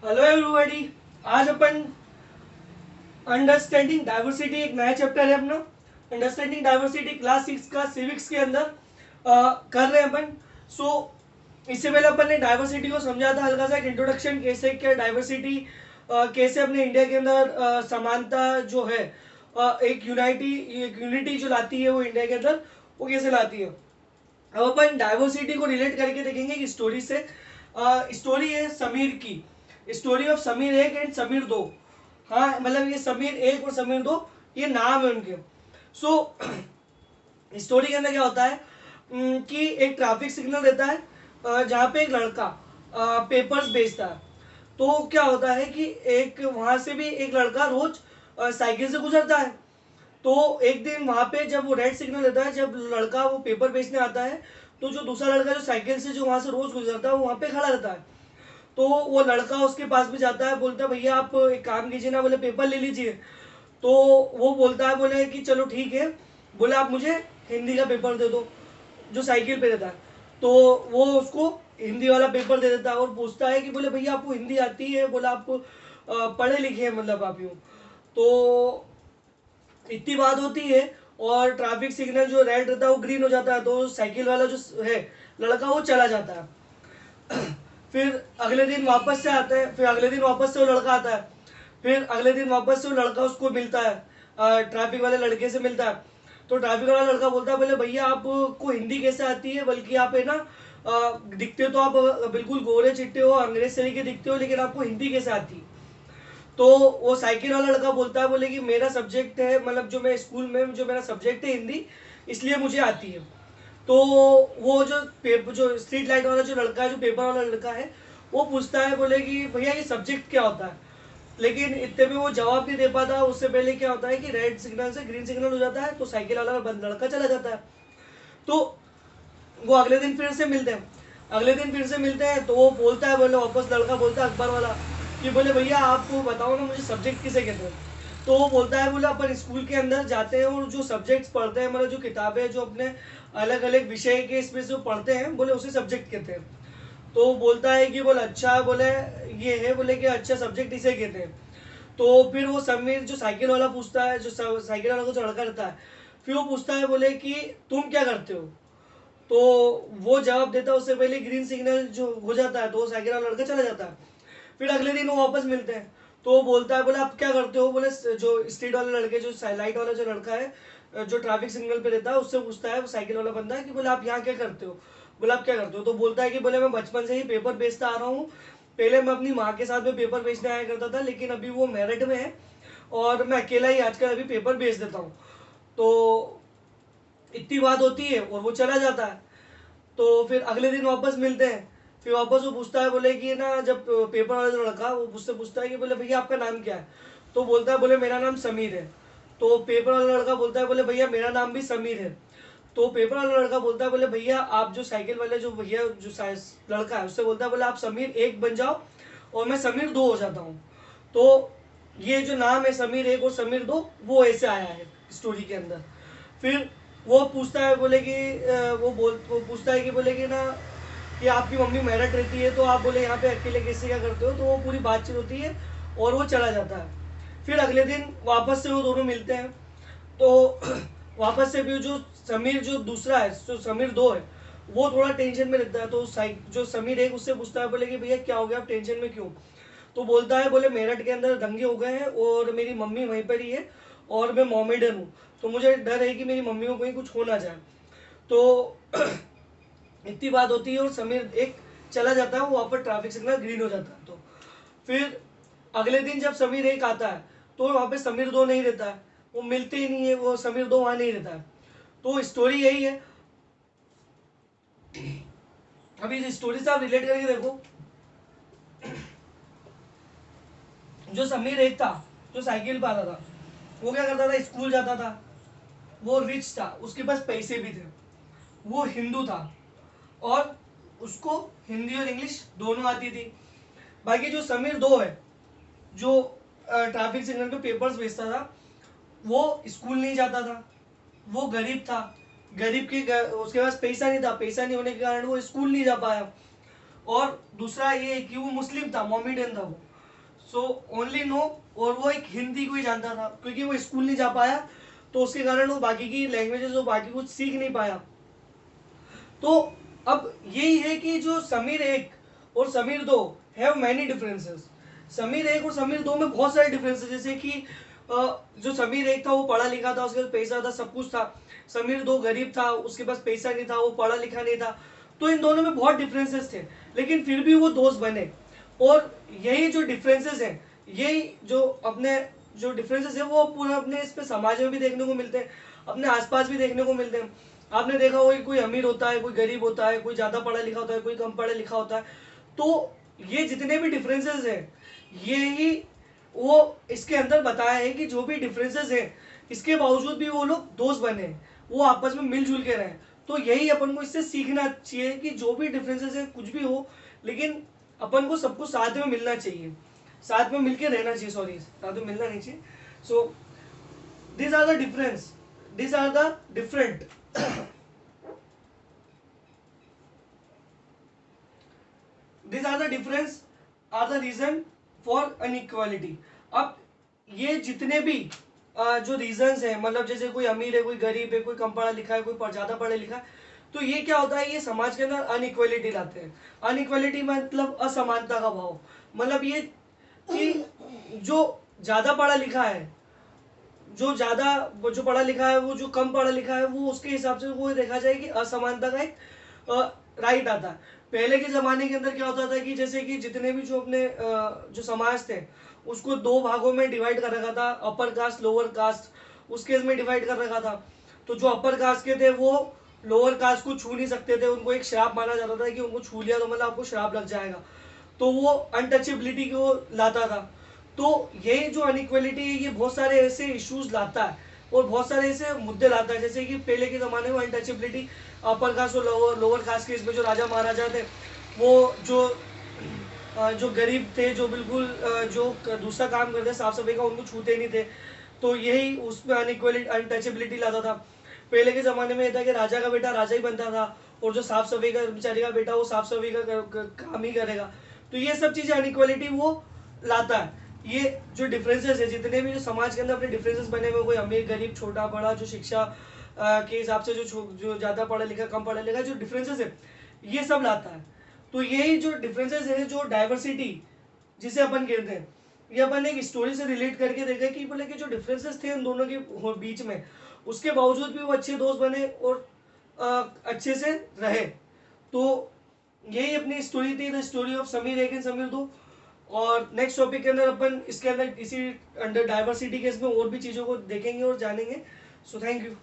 Hello everybody. आज अपन understanding diversity एक नया चैप्टर है अपना। अंडरस्टैंडिंग डाइवर्सिटी क्लास 6 का सिविक्स के अंदर कर रहे हैं अपन। इससे पहले अपन ने डाइवर्सिटी को समझा था, हल्का सा एक इंट्रोडक्शन कैसे क्या डाइवर्सिटी, कैसे अपने इंडिया के अंदर समानता जो है, एक यूनिटी जो लाती है वो इंडिया के अंदर, वो कैसे लाती है। अब अपन डाइवर्सिटी को रिलेट करके देखेंगे कि स्टोरी से। स्टोरी है समीर की, स्टोरी ऑफ समीर एक एंड समीर दो। हाँ, मतलब ये समीर एक और समीर दो, ये नाम है उनके। सो स्टोरी के अंदर क्या होता है कि एक ट्रैफिक सिग्नल रहता है, जहाँ पे एक लड़का पेपर्स बेचता है। तो क्या होता है कि एक वहां से भी एक लड़का रोज साइकिल से गुजरता है। तो एक दिन वहां पे जब वो रेड सिग्नल देता है, जब लड़का वो पेपर बेचने आता है, तो जो दूसरा लड़का जो साइकिल से जो वहां से रोज गुजरता है वो वहां पे खड़ा रहता है। तो वो लड़का उसके पास भी जाता है, बोलता है भैया आप एक काम कीजिए ना, बोले पेपर ले लीजिए। तो वो बोलता है, बोले कि चलो ठीक है, बोले आप मुझे हिंदी का पेपर दे दो, जो साइकिल पे रहता है। तो वो उसको हिंदी वाला पेपर दे देता है और पूछता है कि बोले भैया आपको हिंदी आती है, बोला आप पढ़े लिखे हैं, मतलब आप यूँ। तो इतनी बात होती है और ट्रैफिक सिग्नल जो रेड रहता है वो ग्रीन हो जाता है, तो साइकिल वाला जो है लड़का वो चला जाता है। फिर अगले दिन वापस से आता है, फिर अगले दिन वापस से वो लड़का आता है, फिर अगले दिन वापस से वो लड़का उसको मिलता है, ट्रैफिक वाले लड़के से मिलता है। तो ट्रैफिक वाला लड़का बोलता है, बोले भैया आपको हिंदी कैसे आती है, बल्कि आप है ना दिखते तो आप बिल्कुल गोरे चिट्टे हो, अंग्रेज से के दिखते हो, लेकिन आपको हिंदी कैसे आती है। तो वो साइकिल वाला लड़का बोलता है, बोले कि मेरा सब्जेक्ट है, मतलब जो मैं स्कूल में जो मेरा सब्जेक्ट है हिंदी, इसलिए मुझे आती है। तो वो जो पेपर जो स्ट्रीट लाइट वाला जो लड़का है, जो पेपर वाला लड़का है, वो पूछता है, बोले कि भैया ये सब्जेक्ट क्या होता है। लेकिन इतने में वो जवाब नहीं दे पाता, उससे पहले क्या होता है कि रेड सिग्नल से ग्रीन सिग्नल हो जाता है, तो साइकिल वाला लड़का चला जाता है। तो वो अगले दिन फिर से मिलते हैं, अगले दिन फिर से मिलते हैं, तो वो बोलता है, बोले वापस लड़का बोलता है अखबार वाला कि बोले भैया आपको बताओ ना मुझे सब्जेक्ट किसे कहते हैं। तो वो बोलता है, बोले अपन स्कूल के अंदर जाते हैं और जो सब्जेक्ट्स पढ़ते हैं, मतलब जो किताबें जो अपने अलग अलग विषय के इसमें से पढ़ते हैं, बोले उसे सब्जेक्ट कहते हैं। तो वो बोलता है कि बोले अच्छा, बोले ये है, बोले कि अच्छा सब्जेक्ट इसे कहते हैं। तो फिर वो समीर जो साइकिल वाला पूछता है, जो साइकिल वाला को जो लड़का रहता है, फिर वो पूछता है, बोले कि तुम क्या करते हो। तो वो जवाब देता है, उससे पहले ग्रीन सिग्नल जो हो जाता है, तो वो साइकिल वाला लड़का चला जाता है। फिर अगले दिन वो वापस मिलते हैं। तो वो बोलता है, बोले आप क्या करते हो, बोले जो स्ट्रीट वाले लड़के, जो लाइट वाला जो लड़का है, जो ट्रैफिक सिग्नल पे रहता है, उससे पूछता है वो साइकिल वाला बंदा है कि बोले आप यहाँ क्या करते हो। बोले आप क्या करते हो, तो बोलता है कि बोले मैं बचपन से ही पेपर बेचता आ रहा हूँ। पहले मैं अपनी माँ के साथ में पेपर बेचने आया करता था, लेकिन अभी वो मेरठ में है और मैं अकेला ही आजकल अभी पेपर बेच देता हूँ। तो इतनी बात होती है और वो चला जाता है। तो फिर अगले दिन वापस मिलते हैं। फिर वापस वो पूछता है, बोले कि ना, जब पेपर वाला जो लड़का वो मुझसे पूछता है कि बोले भैया आपका नाम क्या है। तो बोलता है, बोले मेरा नाम समीर है। तो पेपर वाला लड़का बोलता है, बोले भैया मेरा नाम भी समीर है। तो पेपर वाला लड़का बोलता है, बोले भैया आप जो साइकिल वाले जो भैया जो लड़का है उससे बोलता है, बोले आप समीर एक बन जाओ और मैं समीर दो हो जाता हूँ। तो ये जो नाम है समीर एक और समीर दो, वो ऐसे आया है स्टोरी के अंदर। फिर वो पूछता है, बोले कि वो पूछता है कि बोले कि ना, कि आपकी मम्मी मेरठ रहती है, तो आप बोले यहाँ पे अकेले कैसे क्या करते हो। तो वो पूरी बातचीत होती है और वो चला जाता है। फिर अगले दिन वापस से वो दोनों मिलते हैं। तो वापस से भी जो समीर जो दूसरा है, जो समीर दो है, वो थोड़ा टेंशन में रहता है। तो जो समीर एक उससे पूछता है, बोले कि भैया क्या हो गया, आप टेंशन में क्यों। तो बोलता है, बोले मेरठ के अंदर दंगे हो गए हैं और मेरी मम्मी वहीं पर ही है और मैं मोमेडन हूँ, तो मुझे डर है कि मेरी मम्मी को कहीं कुछ हो ना जाए। तो इतनी बात होती है और समीर एक चला जाता है, वो वहाँ पर ट्रैफिक सिग्नल ग्रीन हो जाता है। तो फिर अगले दिन जब समीर एक आता है, तो वहाँ पे समीर दो नहीं रहता है, वो मिलते ही नहीं है, वो समीर दो वहाँ नहीं रहता है। तो स्टोरी यही है। अभी इस स्टोरी से आप रिलेट करके देखो। जो समीर एक था, जो साइकिल पर आता था, वो क्या करता था, स्कूल जाता था, वो रिच था, उसके पास पैसे भी थे, वो हिंदू था और उसको हिंदी और इंग्लिश दोनों आती थी। बाकी जो समीर दो है, जो ट्रैफिक सिग्नल पे पेपर्स बेचता था, वो स्कूल नहीं जाता था, वो गरीब था, गरीब के उसके पास पैसा नहीं था, पैसा नहीं होने के कारण वो स्कूल नहीं जा पाया। और दूसरा ये कि वो मुस्लिम था, मोमेडियन था वो। सो ओनली नो, और वो एक हिंदी को ही जानता था क्योंकि वो स्कूल नहीं जा पाया, तो उसके कारण वो बाकी की लैंग्वेजेस वो बाकी कुछ सीख नहीं पाया। तो अब यही है कि जो समीर एक और समीर दो हैव मैनी डिफरेंसेस। समीर एक और समीर दो में बहुत सारे डिफरेंसेस, जैसे कि जो समीर एक था वो पढ़ा लिखा था, उसके पास पैसा था, सब कुछ था। समीर दो गरीब था, उसके पास पैसा नहीं था, वो पढ़ा लिखा नहीं था। तो इन दोनों में बहुत डिफरेंसेस थे, लेकिन फिर भी वो दोस्त बने। और यही जो डिफरेंसेस हैं, यही जो अपने जो डिफरेंसेस है वो पूरा अपने इस पे समाज में भी देखने को मिलते हैं, अपने आसपास भी देखने को मिलते हैं। आपने देखा होगा कोई अमीर होता है, कोई गरीब होता है, कोई ज्यादा पढ़ा लिखा होता है, कोई कम पढ़ा लिखा होता है। तो ये जितने भी डिफरेंसेस हैं, ये ही वो इसके अंदर बताया है कि जो भी डिफरेंसेस हैं, इसके बावजूद भी वो लोग दोस्त बने, वो आपस में मिलजुल के रहें। तो यही अपन को इससे सीखना चाहिए कि जो भी डिफरेंसेस है कुछ भी हो, लेकिन अपन को सबको साथ में मिलना चाहिए, साथ में मिलके रहना चाहिए, सॉरी साथ में मिलना नहीं चाहिए। सो these are the difference, these are the different these are the difference are the reason for inequality। अब ये जितने भी जो रीजंस है, मतलब जैसे कोई अमीर है, कोई गरीब है, कोई कम पढ़ा लिखा है, कोई ज्यादा पढ़ा लिखा है, तो ये क्या होता है, ये समाज के अंदर अनइक्वालिटी लाते हैं। अनइक्वालिटी मतलब असमानता का भाव, मतलब ये कि जो ज्यादा पढ़ा लिखा है, जो ज्यादा जो पढ़ा लिखा है, वो जो कम पढ़ा लिखा है, वो उसके हिसाब से वो देखा जाए कि असमानता का एक राइट आता है। पहले के जमाने के अंदर क्या होता था कि जैसे कि जितने भी जो अपने जो समाज थे, उसको दो भागों में डिवाइड कर रखा था, अपर कास्ट लोअर कास्ट, उस केस में डिवाइड कर रखा था। तो जो अपर कास्ट के थे वो लोअर कास्ट को छू नहीं सकते थे, उनको एक श्राप माना जाता था कि उनको छू लिया तो मतलब आपको श्राप लग जाएगा, तो वो अनटचेबिलिटी को लाता था। तो ये जो अनइक्वालिटी है, ये बहुत सारे ऐसे इश्यूज लाता है और बहुत सारे ऐसे मुद्दे लाता है, जैसे कि पहले के जमाने में अनटचेबिलिटी, अपर कास्ट और लोअर कास्ट के इसमें जो राजा महाराजा थे, वो जो गरीब थे, जो बिल्कुल जो दूसरा काम करते साफ सफाई का, उनको छूते नहीं थे। तो यही उसमें अनइक्वालिटी अनटचेबिलिटी लाता था। पहले के जमाने में यह था कि राजा का बेटा राजा ही बनता था, और जो साफ सफाई का कर्मचारी का बेटा वो साफ सफाई का काम ही करेगा। तो ये सब चीजें अनइक्वालिटी वो लाता है। ये जो डिफरेंसेस है, जितने भी जो समाज के अंदर अपने डिफरेंसेस बने हुए, कोई अमीर गरीब छोटा बड़ा, जो शिक्षा के हिसाब से जो ज्यादा पढ़ा लिखा कम पढ़ा लिखा, जो डिफरेंसेस है ये सब लाता है। तो यही जो डिफरेंसेस है, जो डाइवर्सिटी जिसे अपन कहते हैं, ये अपन एक स्टोरी से रिलेट करके देखे कि बोले कि जो डिफरेंसेस थे उन दोनों के बीच में, उसके बावजूद भी वो अच्छे दोस्त बने और अच्छे से रहे। तो यही अपनी स्टोरी थी, द स्टोरी ऑफ समीर एक एंड समीर दो। और नेक्स्ट टॉपिक के अंदर अपन इसके अंदर इसी अंडर डाइवर्सिटी के इसमें और भी चीज़ों को देखेंगे और जानेंगे। So thank you.